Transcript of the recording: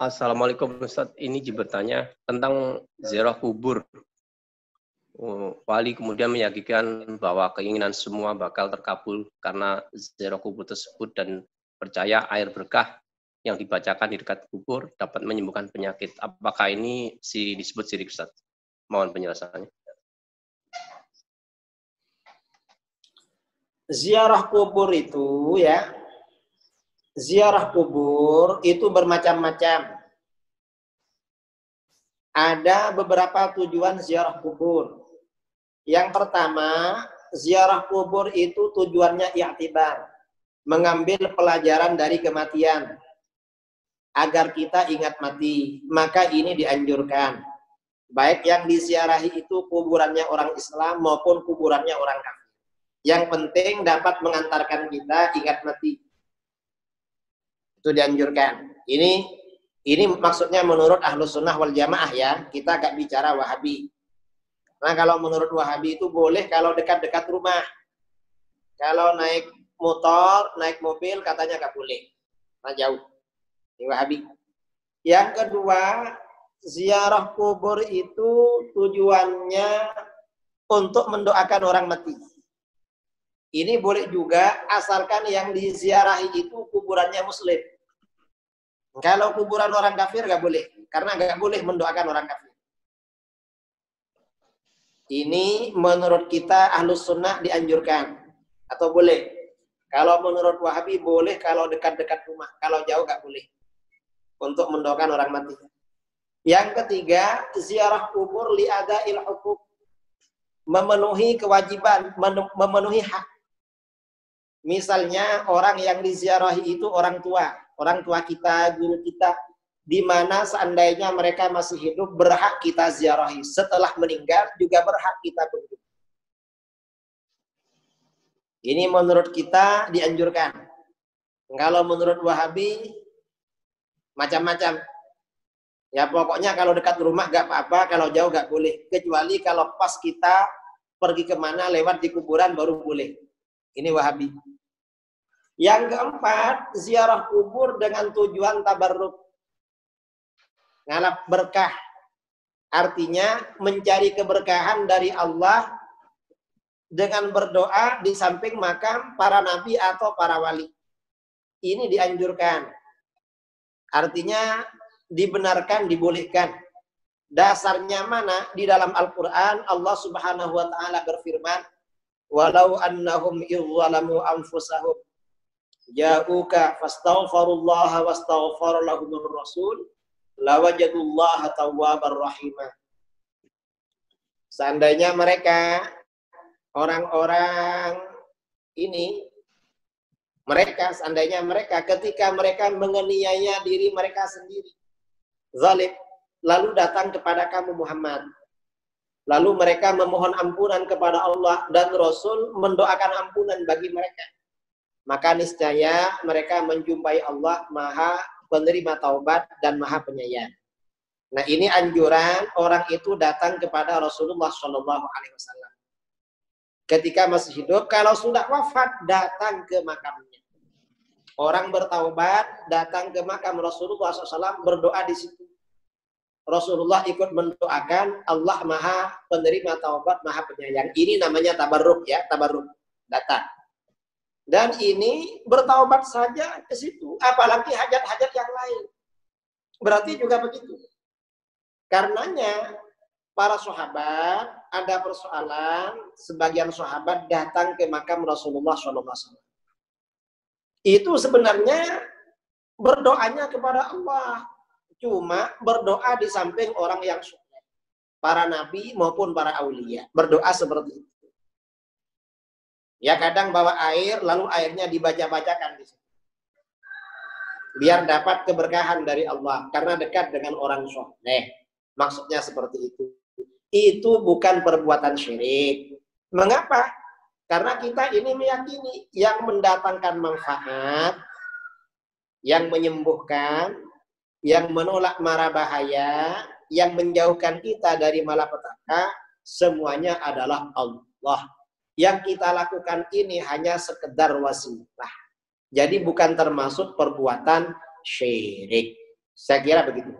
Assalamualaikum Ustaz. Ini bertanya tentang ziarah kubur. Wali kemudian meyakinkan bahwa keinginan semua bakal terkabul karena ziarah kubur tersebut dan percaya air berkah yang dibacakan di dekat kubur dapat menyembuhkan penyakit. Apakah ini disebut syirik, Ustaz? Mohon penjelasannya. Ziarah kubur itu ya, ziarah kubur itu bermacam-macam. Ada beberapa tujuan ziarah kubur. Yang pertama, ziarah kubur itu tujuannya i'tibar, mengambil pelajaran dari kematian agar kita ingat mati. Maka ini dianjurkan. Baik yang diziarahi itu kuburannya orang Islam maupun kuburannya orang kafir. Yang penting dapat mengantarkan kita ingat mati. Itu dianjurkan. Ini maksudnya menurut Ahlus Sunnah wal Jamaah ya. Kita gak bicara Wahabi. Nah kalau menurut Wahabi itu boleh kalau dekat-dekat rumah. Kalau naik motor, naik mobil katanya gak boleh. Nah jauh. Ini Wahabi. Yang kedua, ziarah kubur itu tujuannya untuk mendoakan orang mati. Ini boleh juga asalkan yang diziarahi itu kuburannya muslim. Kalau kuburan orang kafir nggak boleh, karena nggak boleh mendoakan orang kafir. Ini menurut kita Ahlus Sunnah dianjurkan atau boleh. Kalau menurut Wahabi boleh kalau dekat-dekat rumah, kalau jauh nggak boleh untuk mendoakan orang mati. Yang ketiga, ziarah kubur li'ada'il huquq, memenuhi kewajiban, memenuhi hak. Misalnya orang yang diziarahi itu orang tua kita, guru kita, di mana seandainya mereka masih hidup berhak kita ziarahi. Setelah meninggal juga berhak kita kunjungi. Ini menurut kita dianjurkan. Kalau menurut Wahabi macam-macam. Ya pokoknya kalau dekat rumah gak apa-apa, kalau jauh gak boleh. Kecuali kalau pas kita pergi kemana lewat di kuburan baru boleh. Ini Wahabi. Yang keempat, ziarah kubur dengan tujuan tabarruk. Ngalap berkah. Artinya mencari keberkahan dari Allah dengan berdoa di samping makam para nabi atau para wali. Ini dianjurkan. Artinya dibenarkan, dibolehkan. Dasarnya mana? Di dalam Al-Quran Allah Subhanahu wa ta'ala berfirman, walau annahum izzalamu anfusahum ja'uka fastaghfirullaha wastaghfara lahumur rasul lawajadullaha tawwabar rahimah. Seandainya mereka orang-orang ini seandainya mereka ketika mereka menganiaya diri mereka sendiri zalim, lalu datang kepada kamu Muhammad, lalu mereka memohon ampunan kepada Allah dan Rasul mendoakan ampunan bagi mereka, maka niscaya mereka menjumpai Allah Maha penerima taubat dan Maha penyayang. Nah ini anjuran orang itu datang kepada Rasulullah SAW ketika masih hidup. Kalau sudah wafat datang ke makamnya. Orang bertaubat datang ke makam Rasulullah SAW, berdoa di situ. Rasulullah ikut mendoakan, Allah Maha penerima taubat, Maha penyayang. Ini namanya tabarruk ya, tabarruk datang. Dan ini bertaubat saja ke situ, apalagi hajat-hajat yang lain. Berarti juga begitu. Karenanya para sahabat ada persoalan, sebagian sahabat datang ke makam Rasulullah SAW. Itu sebenarnya berdoanya kepada Allah. Cuma berdoa di samping orang yang soleh. Para nabi maupun para aulia. Berdoa seperti itu. Ya kadang bawa air, lalu airnya dibaca-bacakan di situ. Biar dapat keberkahan dari Allah. Karena dekat dengan orang soleh. Maksudnya seperti itu. Itu bukan perbuatan syirik. Mengapa? Karena kita ini meyakini yang mendatangkan manfaat, yang menyembuhkan, yang menolak mara bahaya, yang menjauhkan kita dari malapetaka, semuanya adalah Allah. Yang kita lakukan ini hanya sekedar wasilah. Jadi bukan termasuk perbuatan syirik. Saya kira begitu.